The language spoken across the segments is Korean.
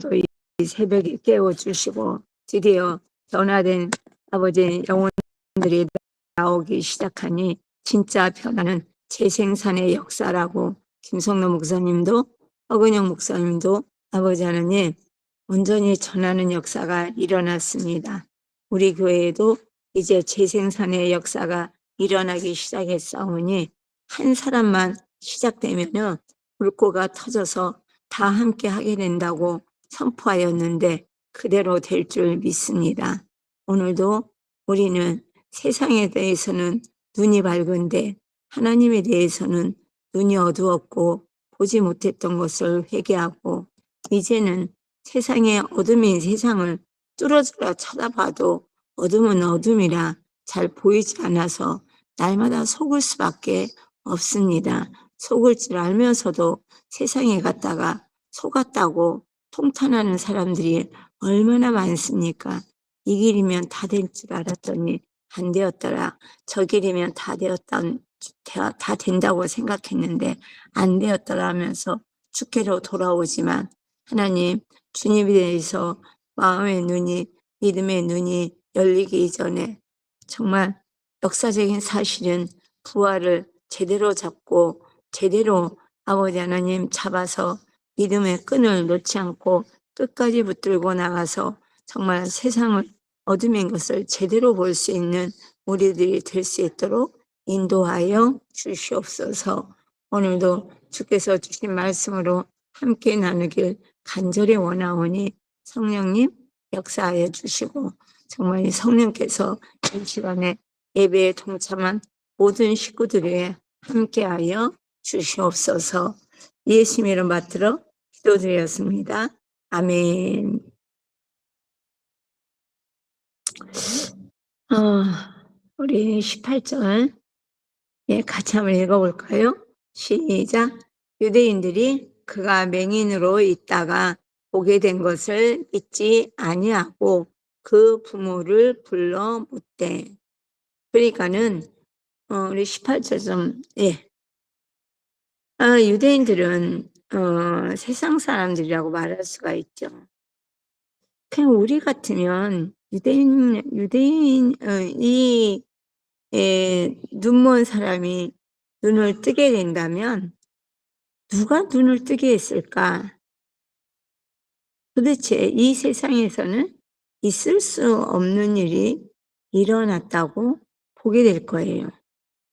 또 이 새벽에 깨워주시고 드디어 변화된 아버지 영혼들이 나오기 시작하니 진짜 변화는 재생산의 역사라고 김성로 목사님도 허근영 목사님도 아버지 하나님 온전히 전하는 역사가 일어났습니다. 우리 교회에도 이제 재생산의 역사가 일어나기 시작했사오니 한 사람만 시작되면은 물꼬가 터져서 다 함께 하게 된다고 선포하였는데 그대로 될 줄 믿습니다. 오늘도 우리는 세상에 대해서는 눈이 밝은데 하나님에 대해서는 눈이 어두웠고 보지 못했던 것을 회개하고 이제는 세상의 어둠인 세상을 뚫어져라 쳐다봐도 어둠은 어둠이라 잘 보이지 않아서 날마다 속을 수밖에 없습니다. 속을 줄 알면서도 세상에 갔다가 속았다고 통탄하는 사람들이 얼마나 많습니까? 이 길이면 다 될 줄 알았더니 안 되었더라. 저 길이면 다 된다고 생각했는데 안 되었더라 하면서 주께로 돌아오지만 하나님 주님에 대해서 마음의 눈이 믿음의 눈이 열리기 전에 정말 역사적인 사실은 부활을 제대로 잡고 제대로 아버지 하나님 잡아서 믿음의 끈을 놓지 않고 끝까지 붙들고 나가서 정말 세상을 어둠인 것을 제대로 볼 수 있는 우리들이 될 수 있도록 인도하여 주시옵소서. 오늘도 주께서 주신 말씀으로 함께 나누길 간절히 원하오니 성령님 역사하여 주시고 정말 성령께서 이 시간에 예배에 동참한 모든 식구들에게 함께하여 주시옵소서. 예수님 이름 받들어 기도드렸습니다. 아멘. 우리 18절 같이 한번 읽어볼까요? 시작. 유대인들이 그가 맹인으로 있다가 보게 된 것을 믿지 아니하고 그 부모를 불러 묻되. 그러니까는 우리 18절 좀 유대인들은 세상 사람들이라고 말할 수가 있죠. 그냥 우리 같으면 눈먼 사람이 눈을 뜨게 된다면 누가 눈을 뜨게 했을까? 도대체 이 세상에서는 있을 수 없는 일이 일어났다고 보게 될 거예요.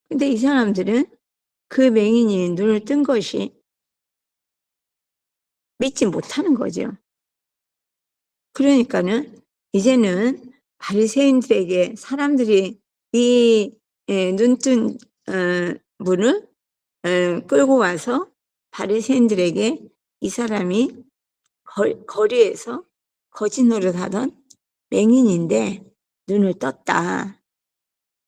근데 이 사람들은 그 맹인이 눈을 뜬 것이 믿지 못하는 거죠. 그러니까는 이제는 바리새인들에게 사람들이 이 눈뜬 분을 끌고 와서 바리새인들에게 이 사람이 거리에서 거짓 노릇하던 맹인인데 눈을 떴다.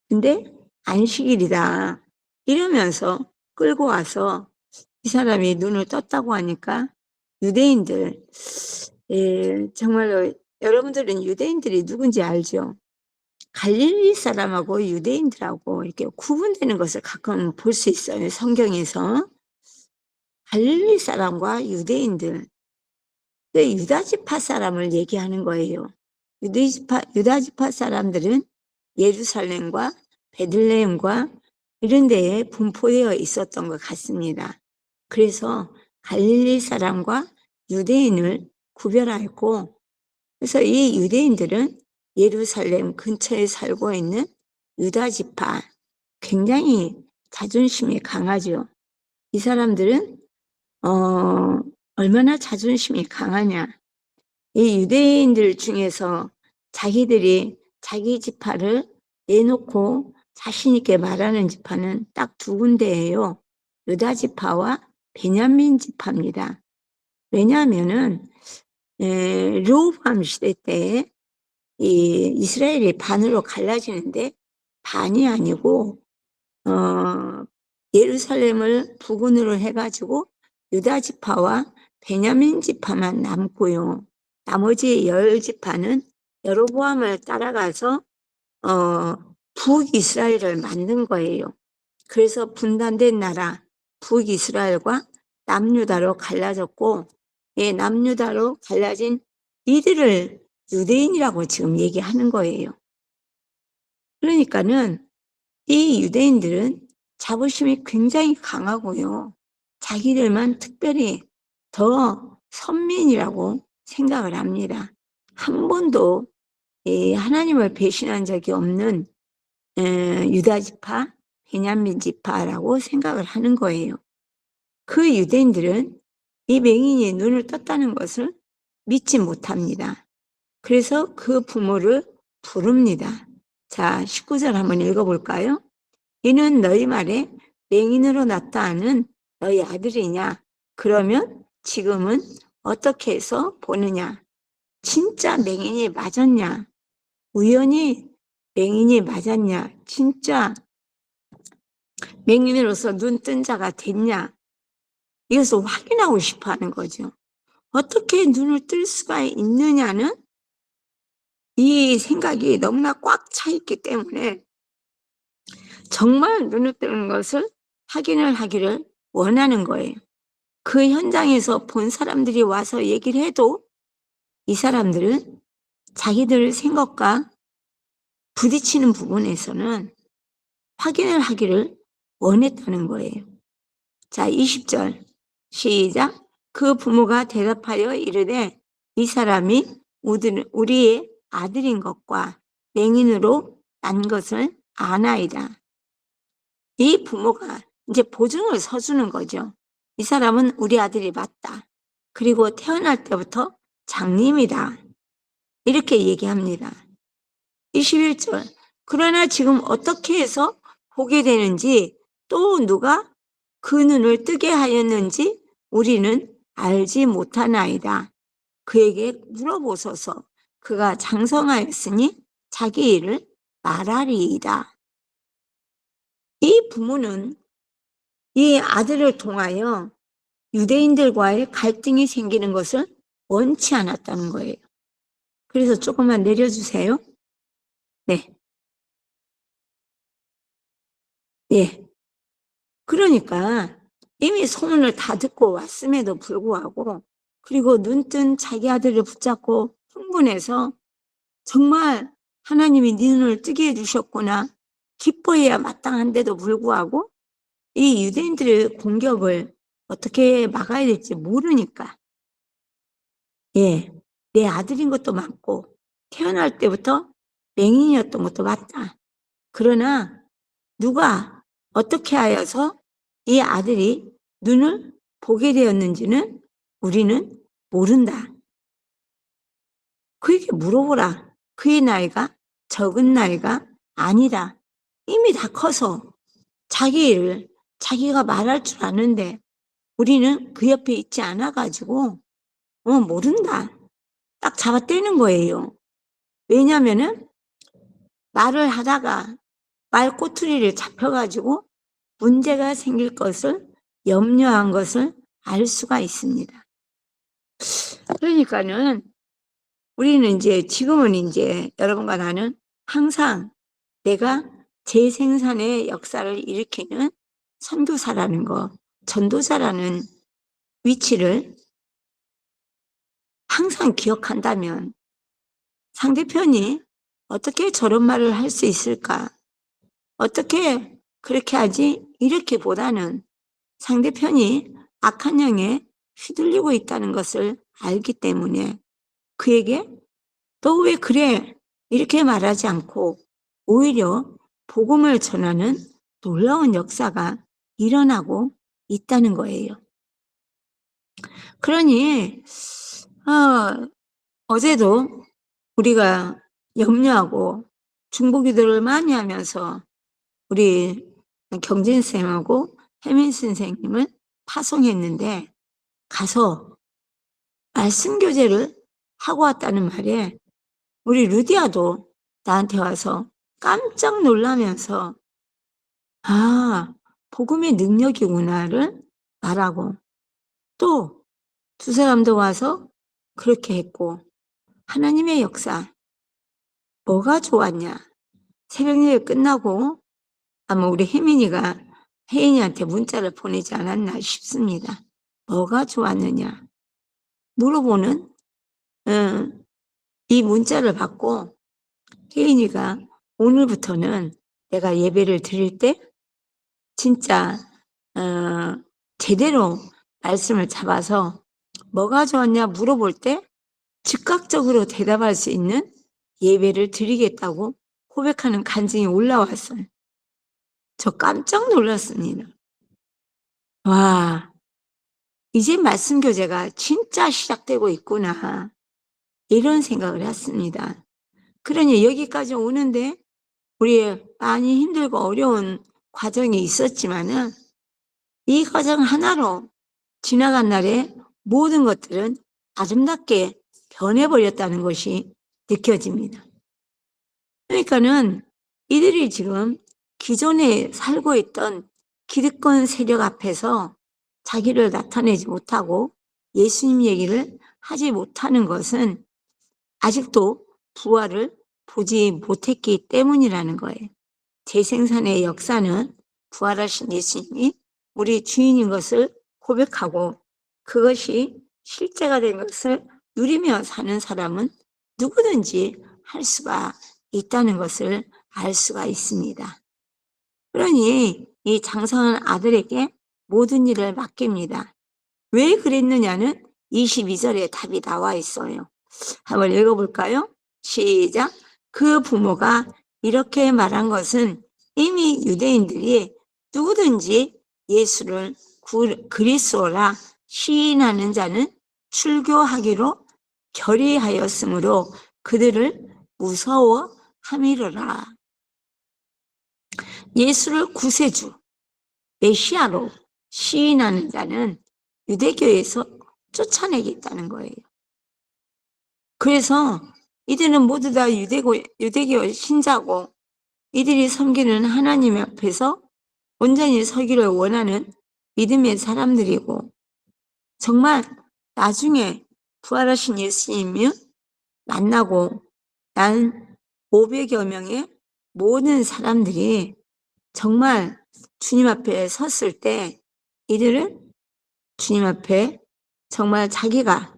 근데 안식일이다. 이러면서 끌고 와서 이 사람이 눈을 떴다고 하니까 유대인들 정말로 여러분들은 유대인들이 누군지 알죠? 갈릴리 사람하고 유대인들하고 이렇게 구분되는 것을 가끔 볼 수 있어요. 성경에서. 갈릴리 사람과 유대인들, 유다지파 사람을 얘기하는 거예요. 유다지파 사람들은 예루살렘과 베들레헴과 이런 데에 분포되어 있었던 것 같습니다. 그래서 갈릴리 사람과 유대인을 구별하고, 그래서 이 유대인들은 예루살렘 근처에 살고 있는 유다지파, 굉장히 자존심이 강하죠. 이 사람들은 얼마나 자존심이 강하냐. 이 유대인들 중에서 자기들이 자기 지파를 내놓고 자신 있게 말하는 지파는 딱 두 군데예요. 유다 지파와 베냐민 지파입니다. 왜냐하면은 르호보암 시대 때 이 이스라엘이 반으로 갈라지는데 반이 아니고 예루살렘을 부근으로 해가지고 유다 지파와 베냐민 지파만 남고요. 나머지 10지파는 여로보암을 따라가서 북이스라엘을 만든 거예요. 그래서 분단된 나라 북이스라엘과 남유다로 갈라졌고 남유다로 갈라진 이들을 유대인이라고 지금 얘기하는 거예요. 그러니까는 이 유대인들은 자부심이 굉장히 강하고요. 자기들만 특별히 더 선민이라고 생각을 합니다. 한 번도 하나님을 배신한 적이 없는 유다 지파, 베냐민 지파라고 생각을 하는 거예요. 그 유대인들은 이 맹인이 눈을 떴다는 것을 믿지 못합니다. 그래서 그 부모를 부릅니다. 자, 19절 한번 읽어볼까요? 이는 너희 말에 맹인으로 났다 하는 너희 아들이냐? 그러면 지금은 어떻게 해서 보느냐? 진짜 맹인이 맞았냐? 우연히 맹인이 맞았냐? 진짜 맹인으로서 눈 뜬 자가 됐냐? 이것을 확인하고 싶어 하는 거죠. 어떻게 눈을 뜰 수가 있느냐는 이 생각이 너무나 꽉 차 있기 때문에 정말 눈을 뜨는 것을 확인을 하기를 원하는 거예요. 그 현장에서 본 사람들이 와서 얘기를 해도 이 사람들은 자기들 생각과 부딪히는 부분에서는 확인을 하기를 원했다는 거예요. 자, 20절 시작. 그 부모가 대답하여 이르되 이 사람이 우리의 아들인 것과 맹인으로 난 것을 아나이다. 이 부모가 이제 보증을 서주는 거죠. 이 사람은 우리 아들이 맞다. 그리고 태어날 때부터 장님이다. 이렇게 얘기합니다. 21절. 그러나 지금 어떻게 해서 보게 되는지 또 누가 그 눈을 뜨게 하였는지 우리는 알지 못하나이다. 그에게 물어보소서. 그가 장성하였으니 자기 일을 말하리이다. 이 부모는 이 아들을 통하여 유대인들과의 갈등이 생기는 것을 원치 않았다는 거예요. 그래서 조금만 내려주세요. 네. 예. 그러니까 이미 소문을 다 듣고 왔음에도 불구하고 그리고 눈뜬 자기 아들을 붙잡고 흥분해서 정말 하나님이 네 눈을 뜨게 해주셨구나 기뻐해야 마땅한데도 불구하고 이 유대인들의 공격을 어떻게 막아야 될지 모르니까 내 아들인 것도 맞고 태어날 때부터 맹인이었던 것도 맞다. 그러나 누가 어떻게 하여서 이 아들이 눈을 보게 되었는지는 우리는 모른다. 그에게 물어보라. 그의 나이가 적은 나이가 아니다. 이미 다 커서 자기 일을 자기가 말할 줄 아는데 우리는 그 옆에 있지 않아가지고 모른다. 딱 잡아떼는 거예요. 왜냐면은 말을 하다가 말 꼬투리를 잡혀가지고 문제가 생길 것을 염려한 것을 알 수가 있습니다. 그러니까는 우리는 이제 지금은 이제 여러분과 나는 항상 내가 재생산의 역사를 일으키는 선교사라는 거, 전도사라는 위치를 항상 기억한다면 상대편이 어떻게 저런 말을 할 수 있을까? 어떻게 그렇게 하지? 이렇게보다는 상대편이 악한 영에 휘둘리고 있다는 것을 알기 때문에 그에게 너 왜 그래? 이렇게 말하지 않고 오히려 복음을 전하는 놀라운 역사가 일어나고 있다는 거예요. 그러니 어제도 우리가 염려하고 중보기도를 많이 하면서 우리 경진 쌤하고 혜민 선생님을 파송했는데 가서 말씀 교제를 하고 왔다는 말에 우리 루디아도 나한테 와서 깜짝 놀라면서 복음의 능력이구나를 말하고 또 두 사람도 와서 그렇게 했고 하나님의 역사 뭐가 좋았냐? 새벽 예배 끝나고 아마 우리 혜민이가 혜인이한테 문자를 보내지 않았나 싶습니다. 뭐가 좋았느냐? 물어보는 이 문자를 받고 혜인이가 오늘부터는 내가 예배를 드릴 때 진짜 제대로 말씀을 잡아서 "뭐가 좋았냐?" 물어볼 때 즉각적으로 대답할 수 있는 예배를 드리겠다고 고백하는 간증이 올라왔어요. 저 깜짝 놀랐습니다. 와, 이제 말씀 교제가 진짜 시작되고 있구나. 이런 생각을 했습니다. 그러니 여기까지 오는데 우리 많이 힘들고 어려운 과정이 있었지만은 이 과정 하나로 지나간 날에 모든 것들은 아름답게 변해버렸다는 것이 느껴집니다. 그러니까는 이들이 지금 기존에 살고 있던 기득권 세력 앞에서 자기를 나타내지 못하고 예수님 얘기를 하지 못하는 것은 아직도 부활을 보지 못했기 때문이라는 거예요. 재생산의 역사는 부활하신 예수님이 우리 주인인 것을 고백하고 그것이 실제가 된 것을 누리며 사는 사람은 누구든지 할 수가 있다는 것을 알 수가 있습니다. 그러니 이 장성한 아들에게 모든 일을 맡깁니다. 왜 그랬느냐는 22절에 답이 나와 있어요. 한번 읽어볼까요? 시작. 그 부모가 이렇게 말한 것은 이미 유대인들이 누구든지 예수를 그리스도라 시인하는 자는 출교하기로 결의하였으므로 그들을 무서워함이로라. 예수를 구세주, 메시아로 시인하는 자는 유대교에서 쫓아내겠다는 거예요. 그래서 이들은 모두 다 유대교 신자고 이들이 섬기는 하나님 앞에서 온전히 서기를 원하는 믿음의 사람들이고 정말 나중에 부활하신 예수님이 만나고 난 500여 명의 모든 사람들이 정말 주님 앞에 섰을 때 이들은 주님 앞에 정말 자기가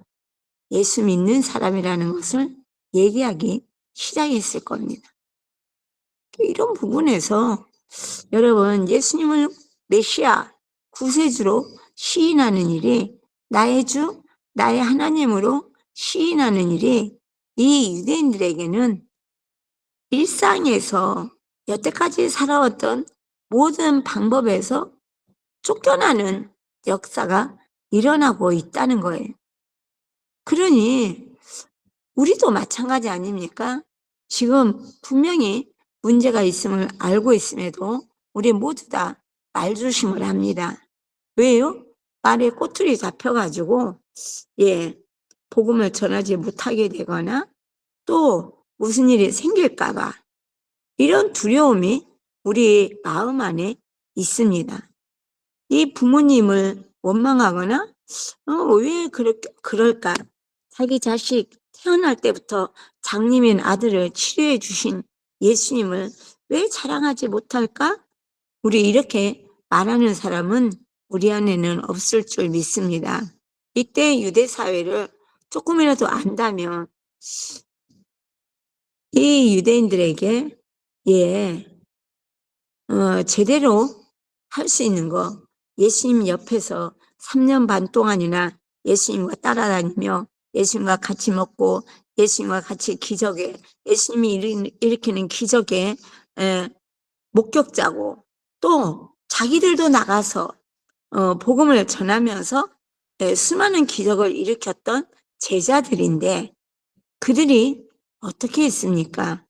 예수 믿는 사람이라는 것을 얘기하기 시작했을 겁니다. 이런 부분에서 여러분 예수님을 메시아, 구세주로 시인하는 일이 나의 주, 나의 하나님으로 시인하는 일이 이 유대인들에게는 일상에서 여태까지 살아왔던 모든 방법에서 쫓겨나는 역사가 일어나고 있다는 거예요. 그러니 우리도 마찬가지 아닙니까? 지금 분명히 문제가 있음을 알고 있음에도 우리 모두 다 말조심을 합니다. 왜요? 말에 꼬투리 잡혀가지고 복음을 전하지 못하게 되거나 또 무슨 일이 생길까 봐 이런 두려움이 우리 마음 안에 있습니다. 이 부모님을 원망하거나 왜 그럴까? 자기 자식 태어날 때부터 장님인 아들을 치료해 주신 예수님을 왜 자랑하지 못할까? 우리 이렇게 말하는 사람은 우리 안에는 없을 줄 믿습니다. 이때 유대 사회를 조금이라도 안다면 이 유대인들에게 제대로 할 수 있는 거 예수님 옆에서 3년 반 동안이나 예수님과 따라다니며 예수님과 같이 먹고 예수님과 같이 기적에 예수님이 일으키는 기적의 목격자고 또 자기들도 나가서 복음을 전하면서 수많은 기적을 일으켰던 제자들인데 그들이 어떻게 했습니까?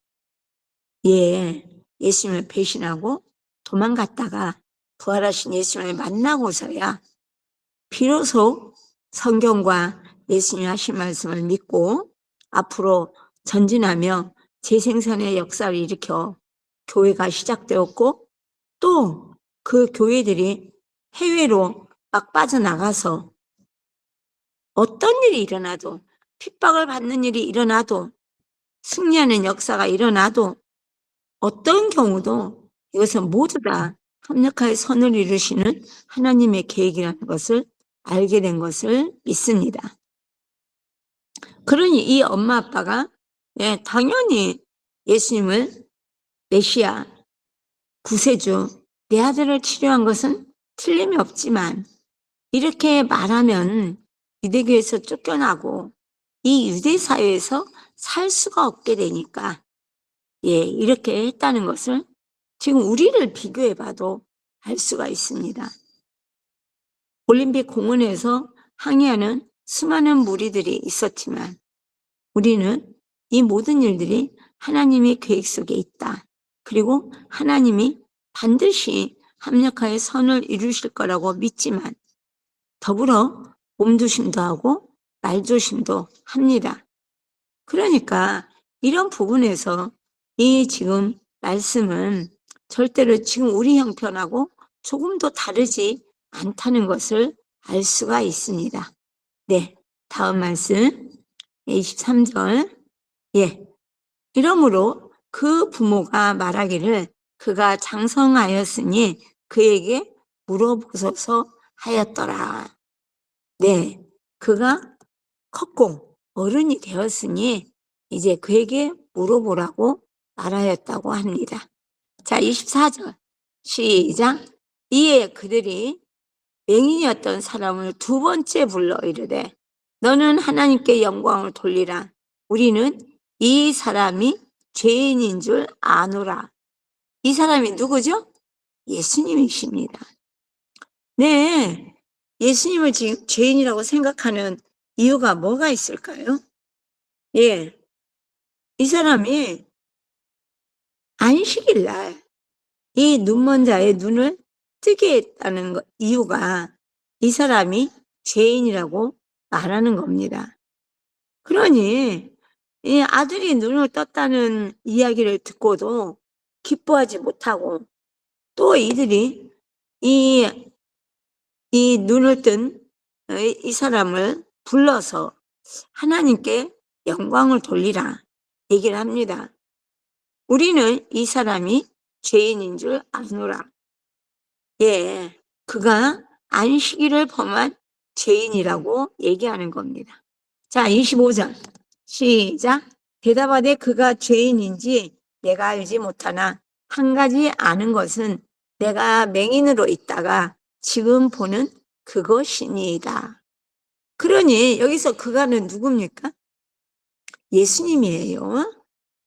예수님을 배신하고 도망갔다가 부활하신 예수님을 만나고서야 비로소 성경과 예수님이 하신 말씀을 믿고 앞으로 전진하며 재생산의 역사를 일으켜 교회가 시작되었고 또 그 교회들이 해외로 막 빠져나가서 어떤 일이 일어나도 핍박을 받는 일이 일어나도 승리하는 역사가 일어나도 어떤 경우도 이것은 모두 다 합력하여 선을 이루시는 하나님의 계획이라는 것을 알게 된 것을 믿습니다. 그러니 이 엄마 아빠가 당연히 예수님을 메시아, 구세주, 내 아들을 치료한 것은 틀림이 없지만 이렇게 말하면 유대교에서 쫓겨나고 이 유대 사회에서 살 수가 없게 되니까 이렇게 했다는 것을 지금 우리를 비교해 봐도 알 수가 있습니다. 올림픽 공원에서 항의하는 수많은 무리들이 있었지만 우리는 이 모든 일들이 하나님의 계획 속에 있다. 그리고 하나님이 반드시 합력하여 선을 이루실 거라고 믿지만 더불어 몸조심도 하고 말조심도 합니다. 그러니까 이런 부분에서 이 지금 말씀은 절대로 지금 우리 형편하고 조금도 다르지 않다는 것을 알 수가 있습니다. 네, 다음 말씀 23절. 이러므로 그 부모가 말하기를 그가 장성하였으니 그에게 물어보소서 하였더라. 네, 그가 컸고 어른이 되었으니 이제 그에게 물어보라고 말하였다고 합니다. 자, 24절 시작. 이에 그들이 맹인이었던 사람을 두 번째 불러 이르되 너는 하나님께 영광을 돌리라. 우리는 이 사람이 죄인인 줄 아노라. 이 사람이 누구죠? 예수님이십니다. 네, 예수님을 지금 죄인이라고 생각하는 이유가 뭐가 있을까요? 이 사람이 안식일 날 이 눈먼 자의 눈을 뜨게 했다는 이유가 이 사람이 죄인이라고 말하는 겁니다. 그러니 이 아들이 눈을 떴다는 이야기를 듣고도 기뻐하지 못하고 또 이들이 이 눈을 뜬 이 사람을 불러서 하나님께 영광을 돌리라 얘기를 합니다. 우리는 이 사람이 죄인인 줄 아노라. 그가 안식일을 범한 죄인이라고 얘기하는 겁니다. 자, 25절 시작. 대답하되 그가 죄인인지 내가 알지 못하나 한 가지 아는 것은 내가 맹인으로 있다가 지금 보는 그것이니이다. 그러니 여기서 그가는 누굽니까? 예수님이에요.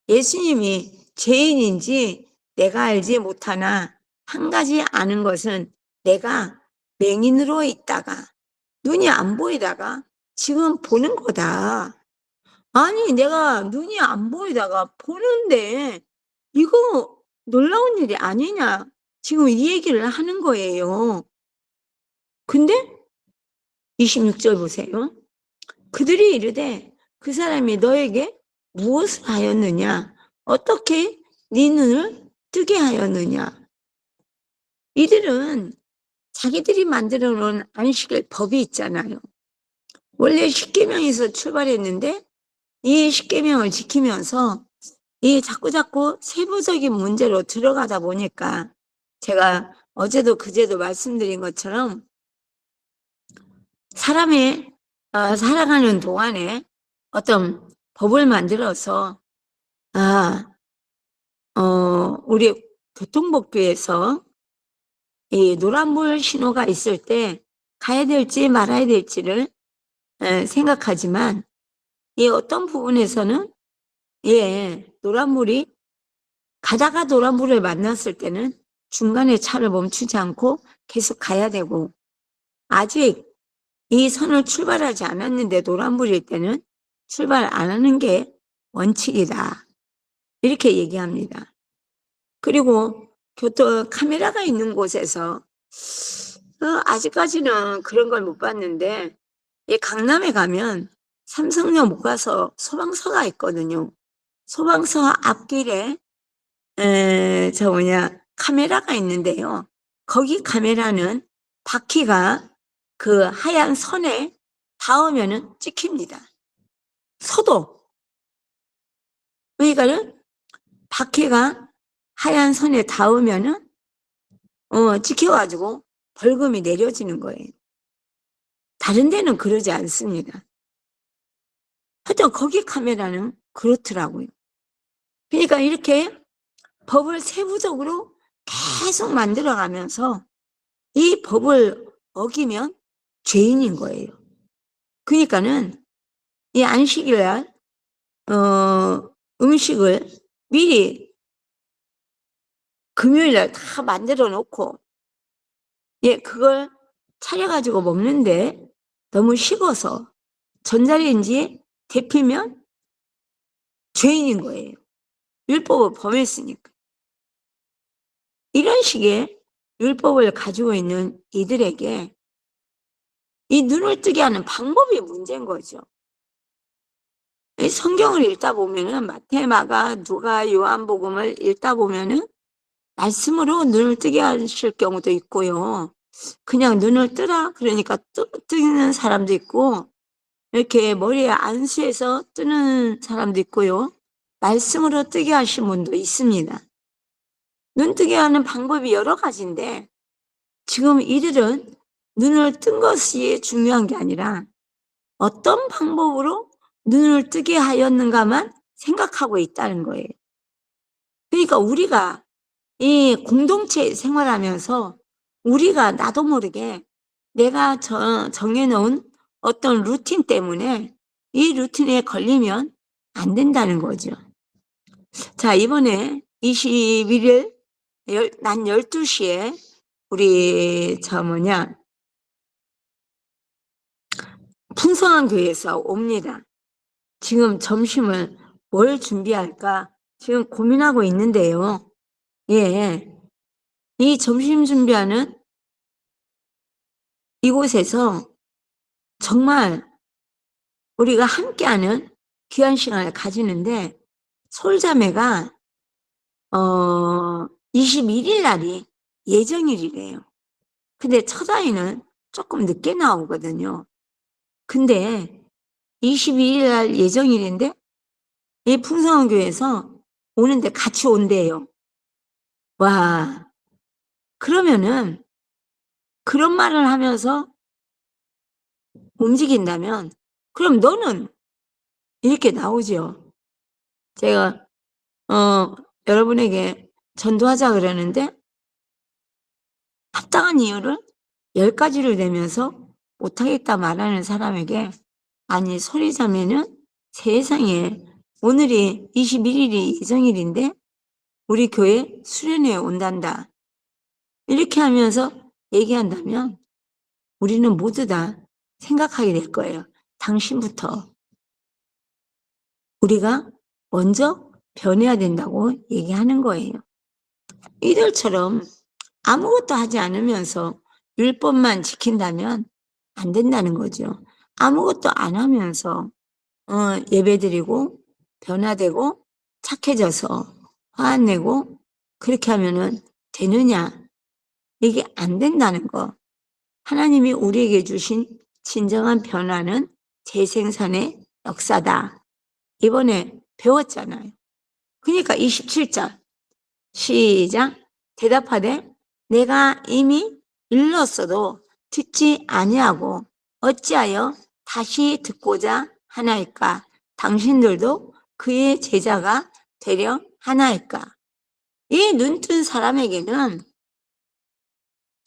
예수님이 죄인인지 내가 알지 못하나 한 가지 아는 것은 내가 맹인으로 있다가 눈이 안 보이다가 지금 보는 거다. 아니, 내가 눈이 안 보이다가 보는데 이거 놀라운 일이 아니냐. 지금 이 얘기를 하는 거예요. 근데 26절 보세요. 그들이 이르되 그 사람이 너에게 무엇을 하였느냐? 어떻게 네 눈을 뜨게 하였느냐? 이들은 자기들이 만들어 놓은 안식일 법이 있잖아요. 원래 십계명에서 출발했는데 이 십계명을 지키면서 이 자꾸자꾸 세부적인 문제로 들어가다 보니까 제가 어제도 그제도 말씀드린 것처럼 사람의 살아가는 동안에 어떤 법을 만들어서 우리 교통법규에서 이 노란불 신호가 있을 때 가야 될지 말아야 될지를 생각하지만 이 어떤 부분에서는 노란불이 가다가 노란불을 만났을 때는 중간에 차를 멈추지 않고 계속 가야 되고 아직 이 선을 출발하지 않았는데 노란불일 때는 출발 안 하는 게 원칙이다. 이렇게 얘기합니다. 그리고 교통 카메라가 있는 곳에서 아직까지는 그런 걸 못 봤는데 강남에 가면 삼성역 못 가서 소방서가 있거든요. 소방서 앞길에 카메라가 있는데요. 거기 카메라는 바퀴가 그 하얀 선에 닿으면은 찍힙니다. 서도. 그러니까는 바퀴가 하얀 선에 닿으면은 찍혀가지고 벌금이 내려지는 거예요. 다른 데는 그러지 않습니다. 하여튼 거기 카메라는 그렇더라고요. 그러니까 이렇게 법을 세부적으로 계속 만들어가면서 이 법을 어기면 죄인인 거예요. 그러니까는 이 안식일날 음식을 미리 금요일날 다 만들어 놓고 그걸 차려가지고 먹는데 너무 식어서 전자레인지에 데피면 죄인인 거예요. 율법을 범했으니까. 이런 식의 율법을 가지고 있는 이들에게 이 눈을 뜨게 하는 방법이 문제인 거죠. 성경을 읽다 보면은 마태, 마가, 누가, 요한복음을 읽다 보면은 말씀으로 눈을 뜨게 하실 경우도 있고요. 그냥 눈을 뜨라 그러니까 뜨는 사람도 있고 이렇게 머리에 안수해서 뜨는 사람도 있고요. 말씀으로 뜨게 하신 분도 있습니다. 눈 뜨게 하는 방법이 여러 가지인데 지금 이들은 눈을 뜬 것이 중요한 게 아니라 어떤 방법으로 눈을 뜨게 하였는가만 생각하고 있다는 거예요. 그러니까 우리가 이 공동체 생활하면서 우리가 나도 모르게 내가 정해놓은 어떤 루틴 때문에 이 루틴에 걸리면 안 된다는 거죠. 자, 이번에 21일 낮 12시에 우리 풍성한 교회에서 옵니다. 지금 점심을 뭘 준비할까 지금 고민하고 있는데요. 이 점심 준비하는 이곳에서 정말 우리가 함께하는 귀한 시간을 가지는데 솔자매가 21일 날이 예정일이래요. 근데 첫 아이는 조금 늦게 나오거든요. 근데 22일 날 예정일인데 이 풍성한 교회에서 오는데 같이 온대요. 와, 그러면은 그런 말을 하면서 움직인다면 그럼 너는 이렇게 나오죠. 제가 여러분에게 전도하자 그러는데 합당한 이유를 10가지를 내면서 못하겠다 말하는 사람에게 아니 소리자매는 세상에 오늘이 21일이 예정일인데 우리 교회 수련회에 온단다. 이렇게 하면서 얘기한다면 우리는 모두 다 생각하게 될 거예요. 당신부터 우리가 먼저 변해야 된다고 얘기하는 거예요. 이들처럼 아무것도 하지 않으면서 율법만 지킨다면 안 된다는 거죠. 아무것도 안 하면서 예배드리고 변화되고 착해져서 화 안 내고 그렇게 하면은 되느냐? 이게 안 된다는 거. 하나님이 우리에게 주신 진정한 변화는 재생산의 역사다. 이번에 배웠잖아요. 그러니까 27절 시작. 대답하되 내가 이미 일렀어도 듣지 아니하고 어찌하여 다시 듣고자 하나이까? 당신들도 그의 제자가 되려 하나이까? 이 눈뜬 사람에게는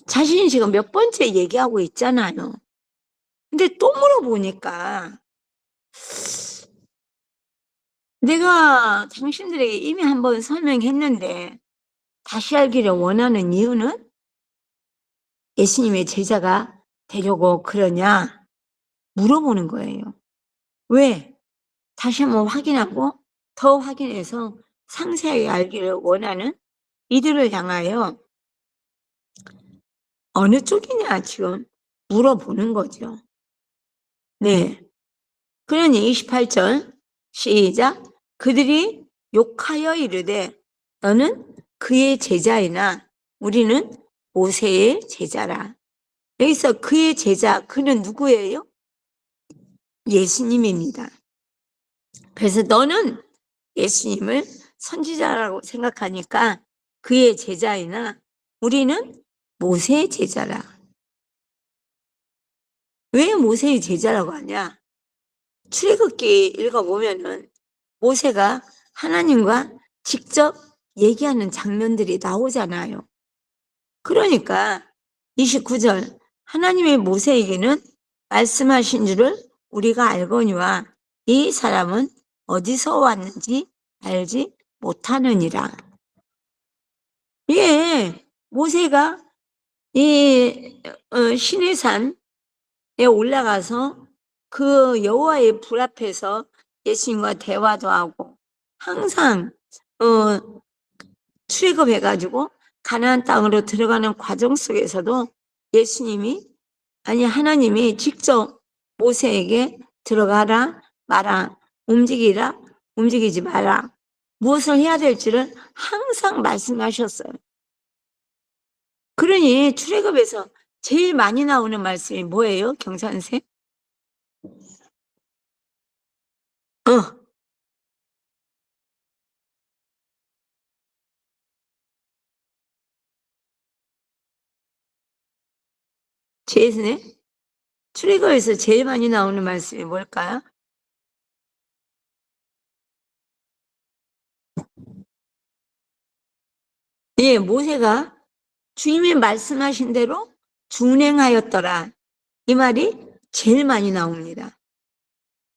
자신이 지금 몇 번째 얘기하고 있잖아요. 근데 또 물어보니까 내가 당신들에게 이미 한번 설명했는데 다시 알기를 원하는 이유는 예수님의 제자가 되려고 그러냐 물어보는 거예요. 왜? 다시 한번 확인하고 더 확인해서 상세하게 알기를 원하는 이들을 향하여 어느 쪽이냐 지금 물어보는 거죠. 네. 그러니 28절 시작. 그들이 욕하여 이르되 너는 그의 제자이나 우리는 모세의 제자라. 여기서 그의 제자, 그는 누구예요? 예수님입니다. 그래서 너는 예수님을 선지자라고 생각하니까 그의 제자이나 우리는 모세의 제자라. 왜 모세의 제자라고 하냐? 출애굽기 읽어보면은 모세가 하나님과 직접 얘기하는 장면들이 나오잖아요. 그러니까 29절 하나님의 모세에게는 말씀하신 줄을 우리가 알거니와 이 사람은 어디서 왔는지 알지 못하느니라. 예, 모세가 이 시내산에 올라가서 그 여호와의 불 앞에서 예수님과 대화도 하고 항상 출애굽해 가지고 가나안 땅으로 들어가는 과정 속에서도 예수님이 하나님이 직접 모세에게 들어가라 마라 움직이라 움직이지 마라 무엇을 해야 될지를 항상 말씀하셨어요. 그러니 출애굽에서 제일 많이 나오는 말씀이 뭐예요, 경산쌤? 제일 출애굽에서 제일 많이 나오는 말씀이 뭘까요? 예, 모세가 주님이 말씀하신 대로 준행하였더라. 이 말이 제일 많이 나옵니다.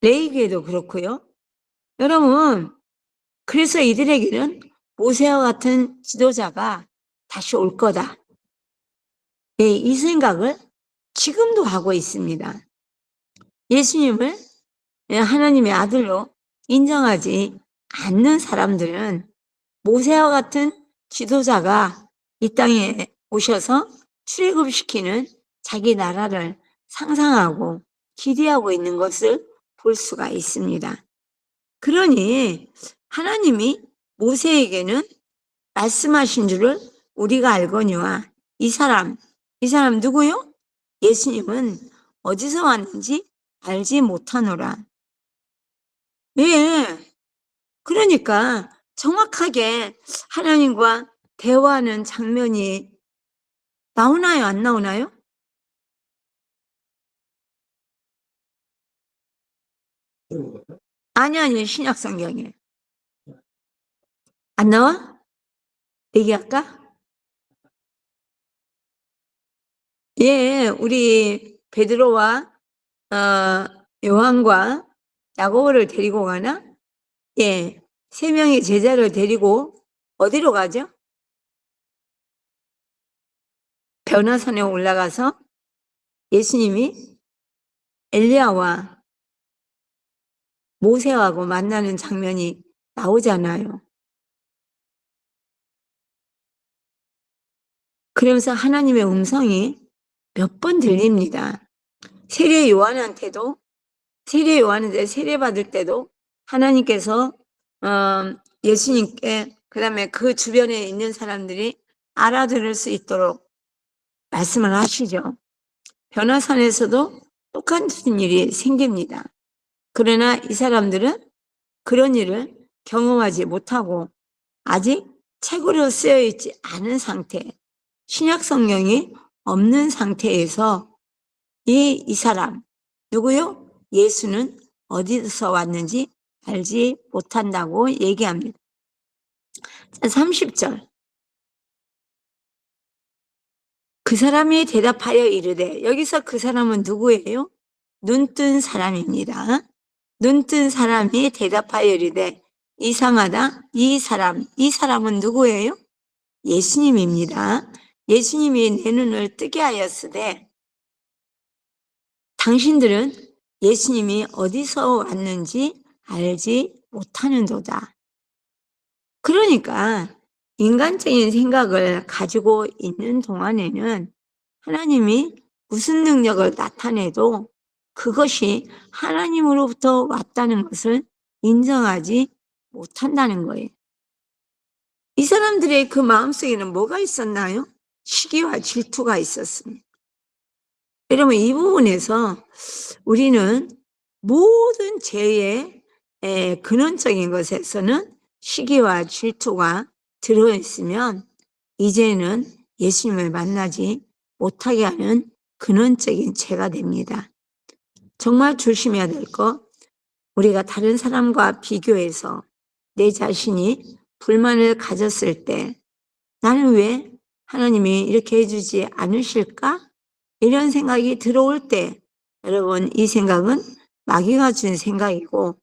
레위기에도 그렇고요. 여러분, 그래서 이들에게는 모세와 같은 지도자가 다시 올 거다. 예, 이 생각을 지금도 하고 있습니다. 예수님을 하나님의 아들로 인정하지 않는 사람들은 모세와 같은 지도자가 이 땅에 오셔서 출애굽시키는 자기 나라를 상상하고 기대하고 있는 것을 볼 수가 있습니다. 그러니 하나님이 모세에게는 말씀하신 줄을 우리가 알거니와 이 사람 누구요? 예수님은 어디서 왔는지 알지 못하노라. 예, 그러니까 정확하게 하나님과 대화하는 장면이 나오나요, 안 나오나요? 아니, 신약 성경에. 안 나와? 얘기할까? 예, 우리 베드로와 요한과 야고보를 데리고 가나? 예, 3명의 제자를 데리고 어디로 가죠? 변화산에 올라가서 예수님이 엘리야와 모세하고 만나는 장면이 나오잖아요. 그러면서 하나님의 음성이 몇 번 들립니다. 세례 요한한테 세례 받을 때도 하나님께서 예수님께 그다음에 그 주변에 있는 사람들이 알아들을 수 있도록 말씀을 하시죠. 변화산에서도 똑같은 일이 생깁니다. 그러나 이 사람들은 그런 일을 경험하지 못하고 아직 책으로 쓰여 있지 않은 상태, 신약 성경이 없는 상태에서 이 사람 누구요? 예수는 어디서 왔는지 알지 못한다고 얘기합니다. 30절 그 사람이 대답하여 이르되 여기서 그 사람은 누구예요? 눈뜬 사람입니다. 눈뜬 사람이 대답하여 이르되 이상하다. 이 사람은 누구예요? 예수님입니다. 예수님이 내 눈을 뜨게 하였으되 당신들은 예수님이 어디서 왔는지 알지 못하는도다. 그러니까 인간적인 생각을 가지고 있는 동안에는 하나님이 무슨 능력을 나타내도 그것이 하나님으로부터 왔다는 것을 인정하지 못한다는 거예요. 이 사람들의 그 마음속에는 뭐가 있었나요? 시기와 질투가 있었습니다. 여러분, 이 부분에서 우리는 모든 죄의 근원적인 것에서는 시기와 질투가 들어있으면 이제는 예수님을 만나지 못하게 하는 근원적인 죄가 됩니다. 정말 조심해야 될 거, 우리가 다른 사람과 비교해서 내 자신이 불만을 가졌을 때 나는 왜 하나님이 이렇게 해주지 않으실까? 이런 생각이 들어올 때 여러분, 이 생각은 마귀가 준 생각이고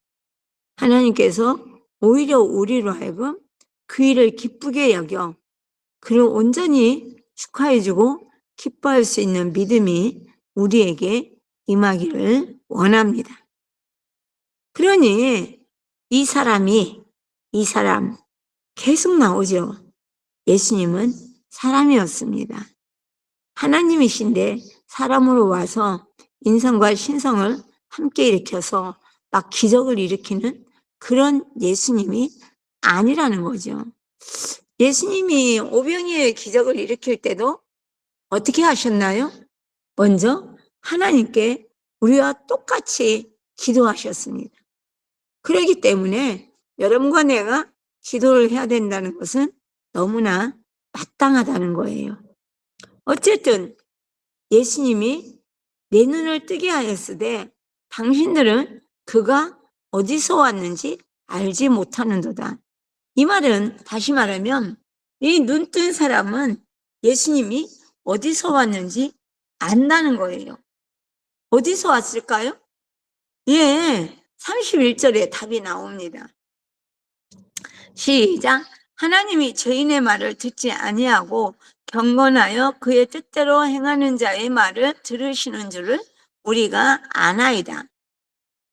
하나님께서 오히려 우리로 하여금 그 일을 기쁘게 여겨 그를 온전히 축하해주고 기뻐할 수 있는 믿음이 우리에게 임하기를 원합니다. 그러니 이 사람 계속 나오죠. 예수님은 사람이었습니다. 하나님이신데 사람으로 와서 인성과 신성을 함께 일으켜서 막 기적을 일으키는 그런 예수님이 아니라는 거죠. 예수님이 오병이어의 기적을 일으킬 때도 어떻게 하셨나요? 먼저 하나님께 우리와 똑같이 기도하셨습니다. 그렇기 때문에 여러분과 내가 기도를 해야 된다는 것은 너무나 마땅하다는 거예요. 어쨌든 예수님이 내 눈을 뜨게 하였으되 당신들은 그가 어디서 왔는지 알지 못하는도다. 이 말은 다시 말하면 이 눈 뜬 사람은 예수님이 어디서 왔는지 안다는 거예요. 어디서 왔을까요? 예, 31절에 답이 나옵니다. 시작. 하나님이 죄인의 말을 듣지 아니하고 경건하여 그의 뜻대로 행하는 자의 말을 들으시는 줄을 우리가 아나이다.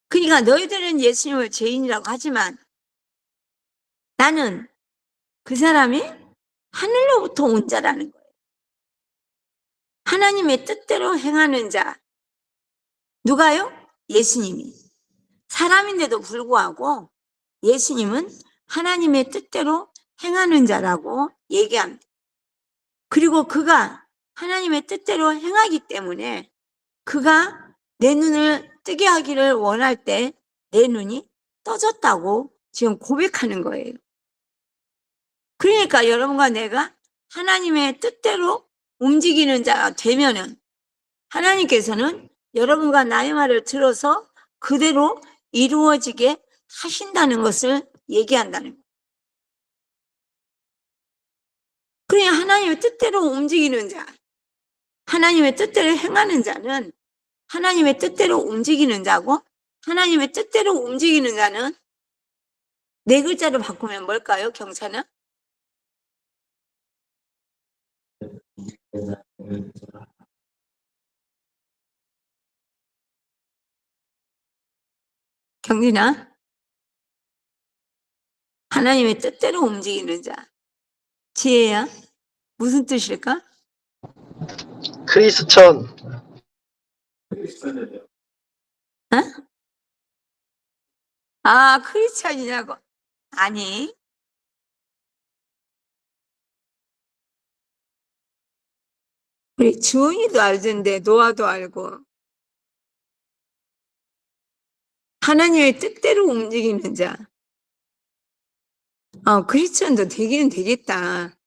그러니까 너희들은 예수님을 죄인이라고 하지만 나는 그 사람이 하늘로부터 온 자라는 거예요. 하나님의 뜻대로 행하는 자. 누가요? 예수님이. 사람인데도 불구하고 예수님은 하나님의 뜻대로 행하는 자라고 얘기합니다. 그리고 그가 하나님의 뜻대로 행하기 때문에 그가 내 눈을 뜨게 하기를 원할 때 내 눈이 떠졌다고 지금 고백하는 거예요. 그러니까 여러분과 내가 하나님의 뜻대로 움직이는 자가 되면은 하나님께서는 여러분과 나의 말을 들어서 그대로 이루어지게 하신다는 것을 얘기한다는 거예요. 그러니 하나님의 뜻대로 움직이는 자, 하나님의 뜻대로 행하는 자는 하나님의 뜻대로 움직이는 자고 하나님의 뜻대로 움직이는 자는 네 글자로 바꾸면 뭘까요, 경찬아? 경진아? 하나님의 뜻대로 움직이는 자. 지혜야? 무슨 뜻일까? 크리스천. 어? 아, 크리스찬이냐고. 아니, 우리 주은이도 알던데 노아도 알고 하나님의 뜻대로 움직이는 자. 크리스찬도 되기는 되겠다.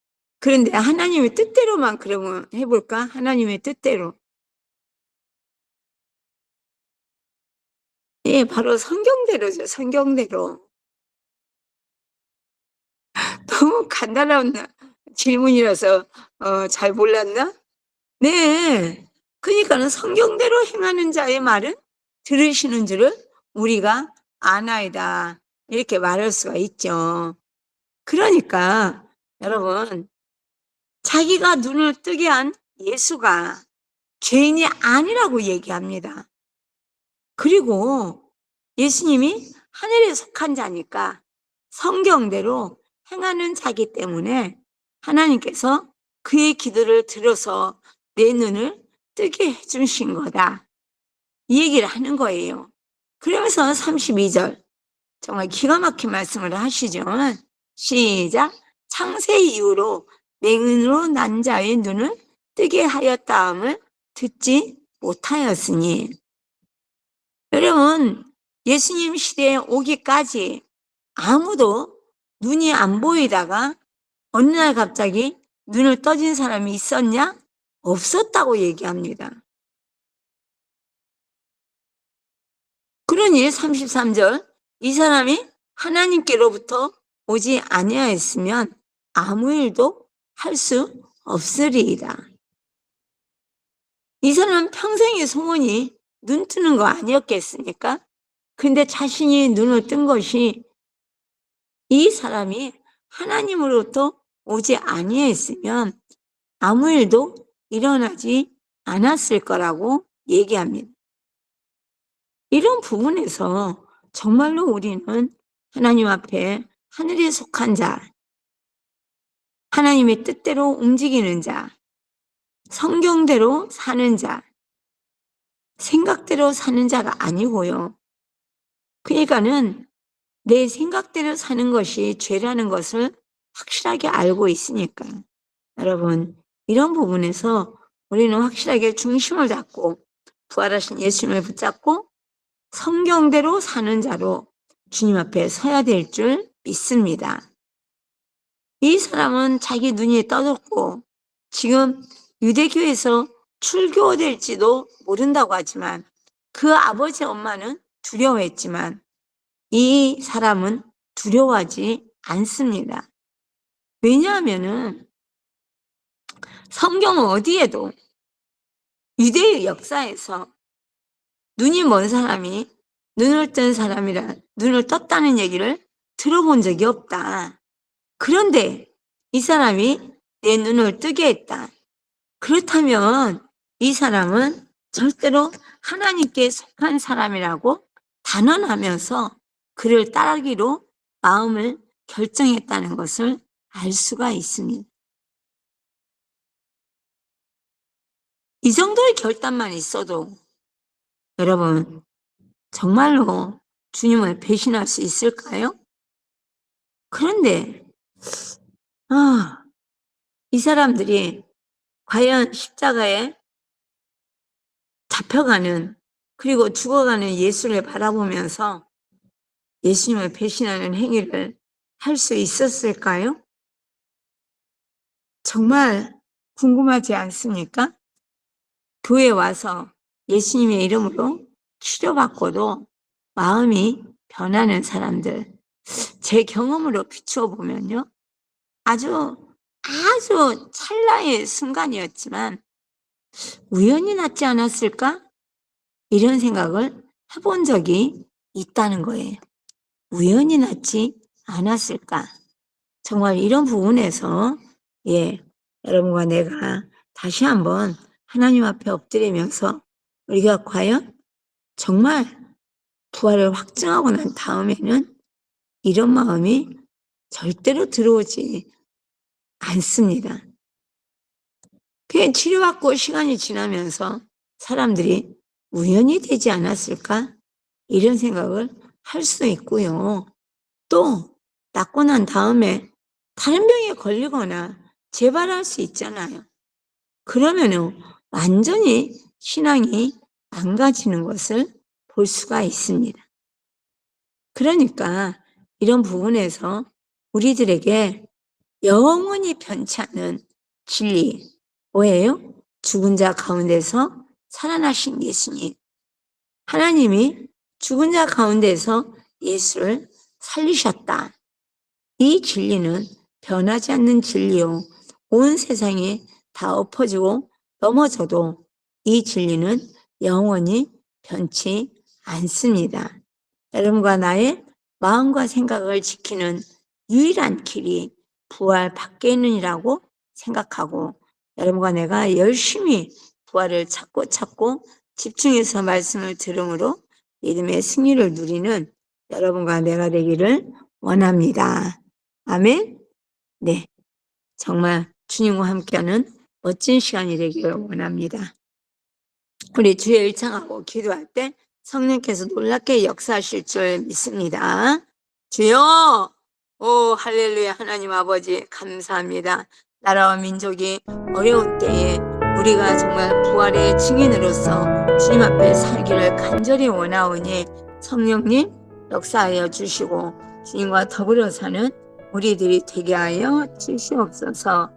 그런데 하나님의 뜻대로만 그러면 해볼까? 하나님의 뜻대로. 예, 바로 성경대로죠. 성경대로. 너무 간단한 질문이라서 잘 몰랐나? 네. 그러니까는 성경대로 행하는 자의 말은 들으시는 줄을 우리가 아나이다. 이렇게 말할 수가 있죠. 그러니까 여러분, 자기가 눈을 뜨게 한 예수가 죄인이 아니라고 얘기합니다. 그리고 예수님이 하늘에 속한 자니까 성경대로 행하는 자기 때문에 하나님께서 그의 기도를 들어서 내 눈을 뜨게 해주신 거다. 이 얘기를 하는 거예요. 그러면서 32절 정말 기가 막힌 말씀을 하시죠. 시작. 창세 이후로 맹인으로 난 자의 눈을 뜨게 하였다함을 듣지 못하였으니. 여러분, 예수님 시대에 오기까지 아무도 눈이 안 보이다가 어느 날 갑자기 눈을 떠진 사람이 있었냐? 없었다고 얘기합니다. 그러니 33절 이 사람이 하나님께로부터 오지 아니하였으면 아무 일도 할 수 없으리이다. 이 사람은 평생의 소원이 눈 뜨는 거 아니었겠습니까? 근데 자신이 눈을 뜬 것이 이 사람이 하나님으로부터 오지 아니했으면 아무 일도 일어나지 않았을 거라고 얘기합니다. 이런 부분에서 정말로 우리는 하나님 앞에 하늘에 속한 자, 하나님의 뜻대로 움직이는 자, 성경대로 사는 자, 생각대로 사는 자가 아니고요. 그러니까는 내 생각대로 사는 것이 죄라는 것을 확실하게 알고 있으니까 여러분 이런 부분에서 우리는 확실하게 중심을 잡고 부활하신 예수님을 붙잡고 성경대로 사는 자로 주님 앞에 서야 될 줄 믿습니다. 이 사람은 자기 눈이 떠졌고 지금 유대교에서 출교될지도 모른다고 하지만 그 아버지 엄마는 두려워했지만 이 사람은 두려워하지 않습니다. 왜냐하면은 성경 어디에도 유대의 역사에서 눈이 먼 사람이 눈을 뜬 사람이라 눈을 떴다는 얘기를 들어본 적이 없다. 그런데 이 사람이 내 눈을 뜨게 했다. 그렇다면 이 사람은 절대로 하나님께 속한 사람이라고 단언하면서 그를 따르기로 마음을 결정했다는 것을 알 수가 있습니다. 이 정도의 결단만 있어도 여러분 정말로 주님을 배신할 수 있을까요? 그런데 이 사람들이 과연 십자가에 잡혀가는 그리고 죽어가는 예수를 바라보면서 예수님을 배신하는 행위를 할 수 있었을까요? 정말 궁금하지 않습니까? 교회에 와서 예수님의 이름으로 치료받고도 마음이 변하는 사람들, 제 경험으로 비추어 보면요. 아주 찰나의 순간이었지만 우연히 낫지 않았을까? 이런 생각을 해본 적이 있다는 거예요. 우연히 낫지 않았을까? 정말 이런 부분에서 여러분과 내가 다시 한번 하나님 앞에 엎드리면서 우리가 과연 정말 부활을 확증하고 난 다음에는 이런 마음이 절대로 들어오지 않습니다. 그냥 치료받고 시간이 지나면서 사람들이 우연히 되지 않았을까? 이런 생각을 할 수 있고요. 또 낫고 난 다음에 다른 병에 걸리거나 재발할 수 있잖아요. 그러면은 완전히 신앙이 망가지는 것을 볼 수가 있습니다. 그러니까 이런 부분에서 우리들에게 영원히 변치 않는 진리, 뭐예요? 죽은 자 가운데서 살아나신 예수님. 하나님이 죽은 자 가운데서 예수를 살리셨다. 이 진리는 변하지 않는 진리요. 온 세상에 다 엎어지고 넘어져도 이 진리는 영원히 변치 않습니다. 여러분과 나의 마음과 생각을 지키는 유일한 길이 부활 밖에 있느니라고 생각하고 여러분과 내가 열심히 부활을 찾고 집중해서 말씀을 들음으로 믿음의 승리를 누리는 여러분과 내가 되기를 원합니다. 아멘. 네, 정말 주님과 함께하는 멋진 시간이 되기를 원합니다. 우리 주의 일창하고 기도할 때 성령께서 놀랍게 역사하실 줄 믿습니다. 주여, 오 할렐루야. 하나님 아버지 감사합니다. 나라와 민족이 어려운 때에 우리가 정말 부활의 증인으로서 주님 앞에 살기를 간절히 원하오니 성령님 역사하여 주시고 주님과 더불어 사는 우리들이 되게 하여 주시옵소서.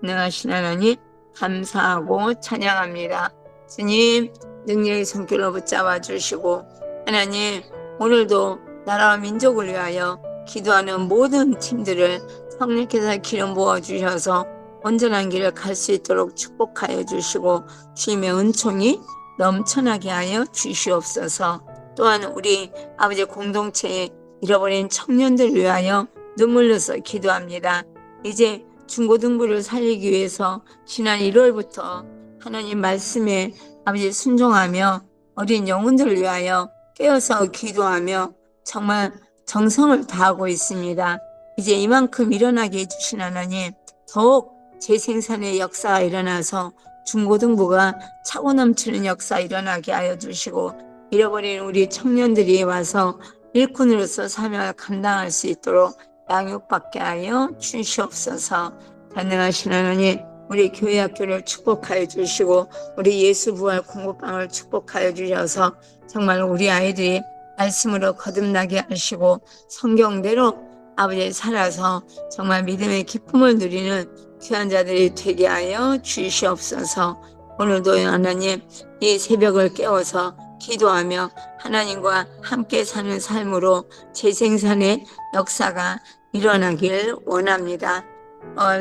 전능하신 하나님 감사하고 찬양합니다. 주님 능력의 손길로 붙잡아 주시고 하나님, 오늘도 나라와 민족을 위하여 기도하는 모든 팀들을 성령께서 기름 부어 주셔서 온전한 길을 갈 수 있도록 축복하여 주시고 주님의 은총이 넘쳐나게 하여 주시옵소서. 또한 우리 아버지 공동체에 잃어버린 청년들 위하여 눈물로서 기도합니다. 이제 중고등부를 살리기 위해서 지난 1월부터 하나님 말씀에 아버지 순종하며 어린 영혼들을 위하여 깨어서 기도하며 정말 정성을 다하고 있습니다. 이제 이만큼 일어나게 해주신 하나님, 더욱 재생산의 역사가 일어나서 중고등부가 차고 넘치는 역사 일어나게 하여 주시고 잃어버린 우리 청년들이 와서 일꾼으로서 사명을 감당할 수 있도록 양육받게 하여 주시옵소서. 가능하신 하나님, 우리 교회 학교를 축복하여 주시고 우리 예수부활 공부방을 축복하여 주셔서 정말 우리 아이들이 말씀으로 거듭나게 하시고 성경대로 아버지 살아서 정말 믿음의 기쁨을 누리는 귀한 자들이 되게 하여 주시옵소서. 오늘도 하나님 이 새벽을 깨워서 기도하며 하나님과 함께 사는 삶으로 재생산의 역사가 일어나길 원합니다.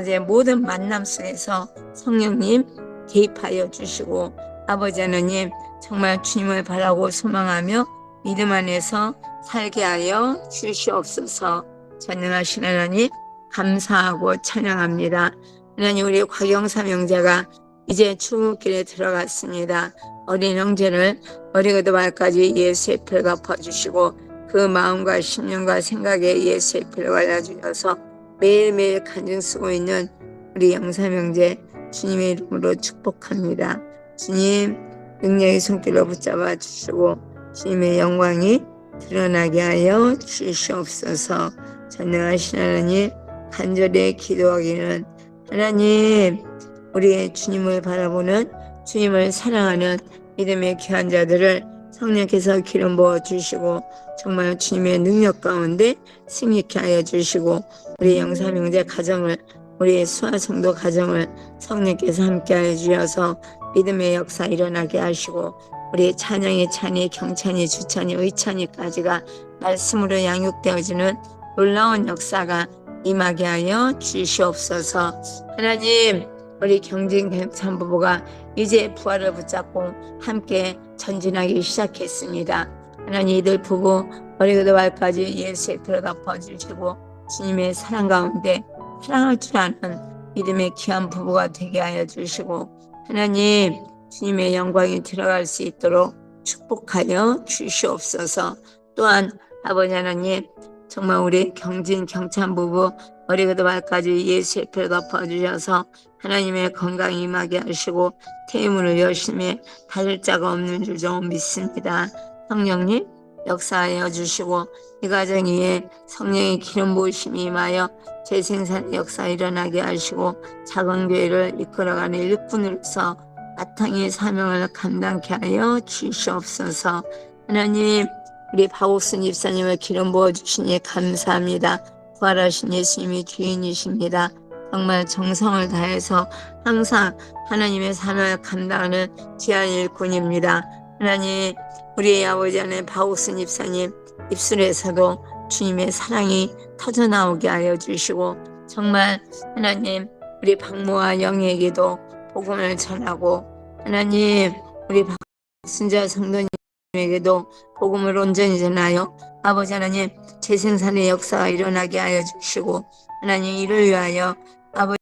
이제 모든 만남 속에서 성령님 개입하여 주시고 아버지 하나님 정말 주님을 바라고 소망하며 믿음 안에서 살게 하여 주시옵소서. 전능하신 하나님 감사하고 찬양합니다. 하나님, 우리 곽영삼 형제가 이제 출근길에 들어갔습니다. 어린 형제를 어리고도 말까지 예수의 피를 갚아주시고 그 마음과 심령과 생각에 예수의 피를 발라주셔서 매일매일 간증 쓰고 있는 우리 영삼 형제 주님의 이름으로 축복합니다. 주님 능력의 손길로 붙잡아 주시고 주님의 영광이 드러나게 하여 주시옵소서. 전능하신 하나님, 간절히 기도하기는 하나님, 우리의 주님을 바라보는 주님을 사랑하는 믿음의 귀한 자들을 성령께서 기름 부어 주시고 정말 주님의 능력 가운데 승리케 하여 주시고 우리 영삼 형제 가정을, 우리 수아성도 가정을 성령께서 함께 하여 주셔서 믿음의 역사 일어나게 하시고 우리 찬양의 찬이, 경찬이, 주찬이, 의찬이까지가 말씀으로 양육되어지는 놀라운 역사가 임하게 하여 주시옵소서. 하나님, 우리 경진 경찬 부부가 이제 부활을 붙잡고 함께 전진하기 시작했습니다. 하나님, 이들 부부 어리고도 말까지 예수의 피를 갚아주시고 주님의 사랑 가운데 사랑할 줄 아는 믿음의 귀한 부부가 되게 하여 주시고 하나님, 주님의 영광이 들어갈 수 있도록 축복하여 주시옵소서. 또한 아버지 하나님, 정말 우리 경진 경찬 부부 어리고도 말까지 예수의 피를 덮어주셔서 하나님의 건강이 임하게 하시고 태문을 열심히 닫을 자가 없는 줄 좀 믿습니다. 성령님 역사하여 주시고 이 가정 위에 성령의 기름 부으심이 임하여 재생산의 역사 일어나게 하시고 작은 교회를 이끌어가는 일꾼으로서 마땅히 사명을 감당케 하여 주시옵소서. 하나님, 우리 박옥순 집사님을 기름 부어주시니 감사합니다. 부활하신 예수님이 주인이십니다. 정말 정성을 다해서 항상 하나님의 사명을 감당하는 귀한 일꾼입니다. 하나님, 우리 아버지 하나님 박옥순 집사님 입술에서도 주님의 사랑이 터져나오게 하여 주시고 정말 하나님, 우리 박모아 영에게도 복음을 전하고 하나님, 우리 박순자 성도님에게도 복음을 온전히 전하여 아버지 하나님 재생산의 역사가 일어나게 하여 주시고 하나님, 이를 위하여 아버지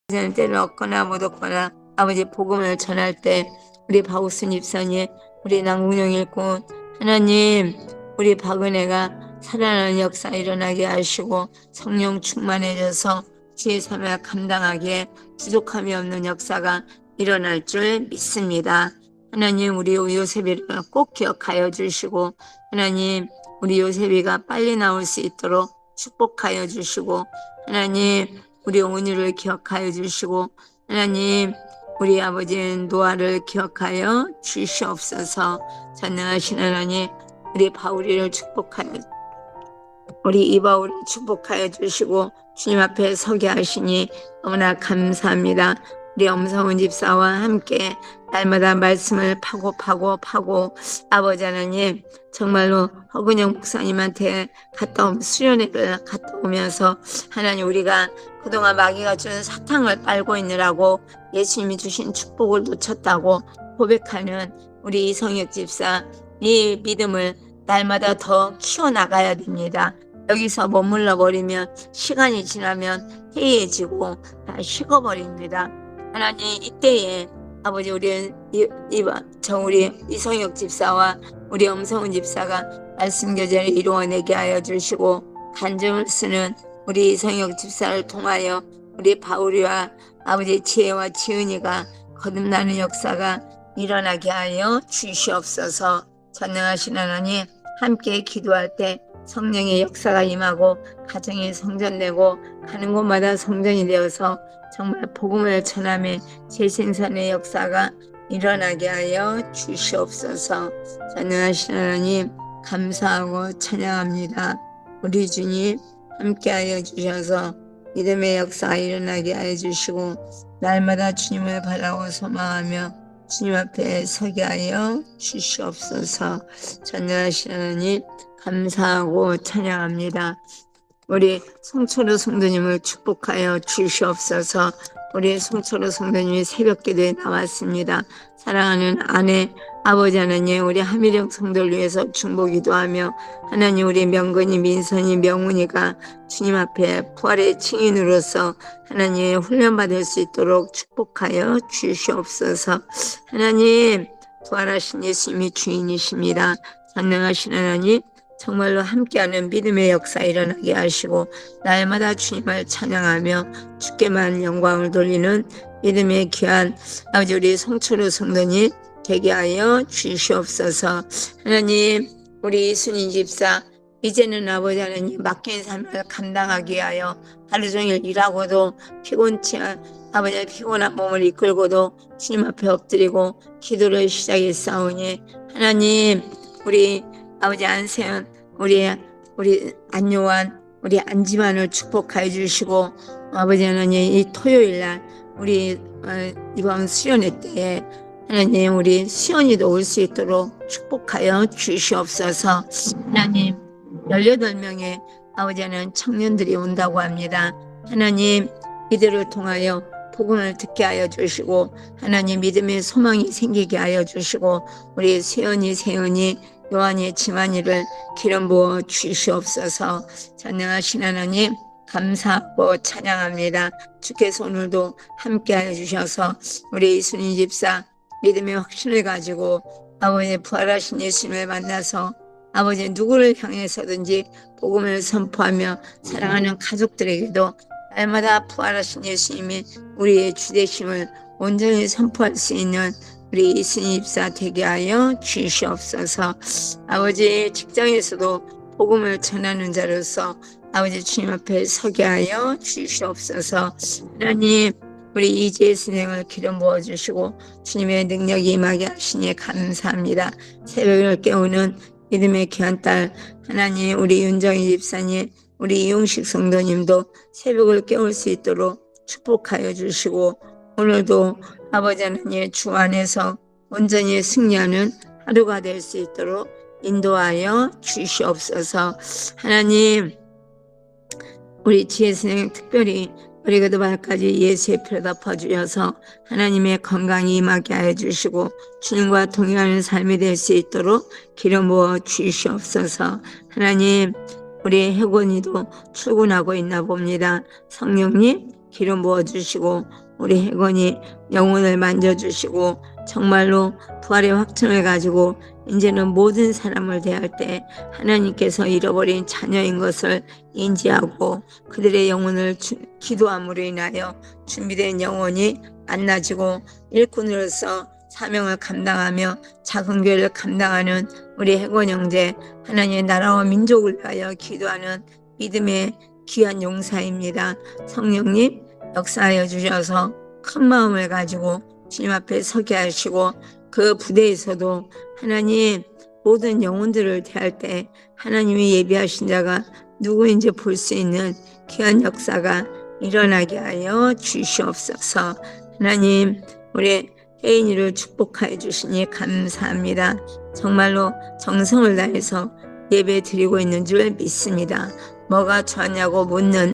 하나님 때를 얻거나 못 얻거나 아버지 복음을 전할 때 우리 박우순 집사님, 우리 남궁영 일꾼 하나님, 우리 박은혜가 살아나는 역사 일어나게 하시고 성령 충만해져서 주의 사명을 감당하기에 부족함이 없는 역사가 일어날 줄 믿습니다. 하나님, 우리 요셉이를 꼭 기억하여 주시고 하나님, 우리 요셉이가 빨리 나올 수 있도록 축복하여 주시고 하나님, 우리 온유를 기억하여 주시고 하나님, 우리 아버지 노아를 기억하여 주시옵소서. 전능하신 하나님, 우리 바울이를 축복하여 우리 이바울을 축복하여 주시고 주님 앞에 서게 하시니 너무나 감사합니다. 우리 엄성은 집사와 함께 날마다 말씀을 파고 아버지 하나님 정말로 허근영 목사님한테 수련회를 갔다 오면서 하나님 우리가 그동안 마귀가 준 사탕을 빨고 있느라고 예수님이 주신 축복을 놓쳤다고 고백하는 우리 이성혁 집사, 이 믿음을 날마다 더 키워나가야 됩니다. 여기서 머물러 버리면 시간이 지나면 해이해지고 다 식어버립니다. 하나님 이때에 아버지 우리 이성혁 집사와 우리 엄성은 집사가 말씀 교제를 이루어내게 하여 주시고 간증을 쓰는 우리 이성혁 집사를 통하여 우리 바울이와 아버지 지혜와 지은이가 거듭나는 역사가 일어나게 하여 주시옵소서. 전능하신 하나님 함께 기도할 때 성령의 역사가 임하고 가정이 성전되고 가는 곳마다 성전이 되어서 정말 복음을 전함에 재생산의 역사가 일어나게 하여 주시옵소서. 전능하신 하나님 감사하고 찬양합니다. 우리 주님 함께하여 주셔서 믿음의 역사가 일어나게 하여 주시고 날마다 주님을 바라고 소망하며 주님 앞에 서게 하여 주시옵소서. 전능하신 하나님 감사하고 찬양합니다. 우리 송철우 성도님을 축복하여 주시옵소서. 우리 송철우 성도님이 새벽기도에 나왔습니다. 사랑하는 아내 아버지 하나님 우리 하미령 성도를 위해서 중보기도하며 하나님 우리 명근이 민선이 명훈이가 주님 앞에 부활의 증인으로서 하나님 훈련받을 수 있도록 축복하여 주시옵소서. 하나님 부활하신 예수님이 주인이십니다. 전능하신 하나님 정말로 함께하는 믿음의 역사 일어나게 하시고 날마다 주님을 찬양하며 주께만 영광을 돌리는 믿음의 귀한 아버지 우리 송철우 성도님 되게 하여 주시옵소서. 하나님 우리 이순희 집사 이제는 아버지 하나님 맡긴 삶을 감당하게 하여 하루 종일 일하고도 아버지 피곤한 몸을 이끌고도 주님 앞에 엎드리고 기도를 시작했사오니 하나님 우리 아버지 안세현 우리 안요한 우리 안지만을 축복하여 주시고 아버지 하나님 이 토요일날 우리 이번 수련회 때에 하나님 우리 수연이도 올 수 있도록 축복하여 주시옵소서. 하나님 18명의 아버지 하나님 청년들이 온다고 합니다. 하나님 이들을 통하여 복음을 듣게 하여 주시고 하나님 믿음의 소망이 생기게 하여 주시고 우리 세연이 요한이 지만이를 기름 부어 주시옵소서. 전능하신 하나님 감사하고 찬양합니다. 주께서 오늘도 함께하여 주셔서 우리 이순희 집사 믿음의 확신을 가지고 아버지 부활하신 예수님을 만나서 아버지 누구를 향해서든지 복음을 선포하며 사랑하는 가족들에게도 날마다 부활하신 예수님이 우리의 주되심을 온전히 선포할 수 있는 우리 이순희 집사 되게 하여 주시옵소서. 아버지 직장에서도 복음을 전하는 자로서 아버지 주님 앞에 서게 하여 주시옵소서. 하나님 우리 이지혜 선생을 기름 부어주시고 주님의 능력이 임하게 하시니 감사합니다. 새벽을 깨우는 믿음의 귀한 딸 하나님 우리 윤정희 집사님 우리 이용식 성도님도 새벽을 깨울 수 있도록 축복하여 주시고 오늘도 아버지 하나님의 주 안에서 온전히 승리하는 하루가 될 수 있도록 인도하여 주시옵소서. 하나님 우리 지혜 선생 특별히 머리부터 발까지 예수의 피로 덮어주셔서 하나님의 건강이 임하게 하여 주시고 주님과 동행하는 삶이 될 수 있도록 기름 부어 주시옵소서. 하나님 우리 혜곤이도 출근하고 있나 봅니다. 성령님 기름 부어 주시고 우리 혜곤이 영혼을 만져주시고 정말로 부활의 확증을 가지고 이제는 모든 사람을 대할 때 하나님께서 잃어버린 자녀인 것을 인지하고 그들의 영혼을 기도함으로 인하여 준비된 영혼이 만나지고 일꾼으로서 사명을 감당하며 작은 교회를 감당하는 우리 혜곤 형제 하나님의 나라와 민족을 위하여 기도하는 믿음의 귀한 용사입니다. 성령님 역사하여 주셔서 큰 마음을 가지고 주님 앞에 서게 하시고 그 부대에서도 하나님 모든 영혼들을 대할 때 하나님이 예비하신 자가 누구인지 볼 수 있는 귀한 역사가 일어나게 하여 주시옵소서. 하나님, 우리 혜인이를 축복하여 주시니 감사합니다. 정말로 정성을 다해서 예배 드리고 있는 줄 믿습니다. 뭐가 좋았냐고 묻는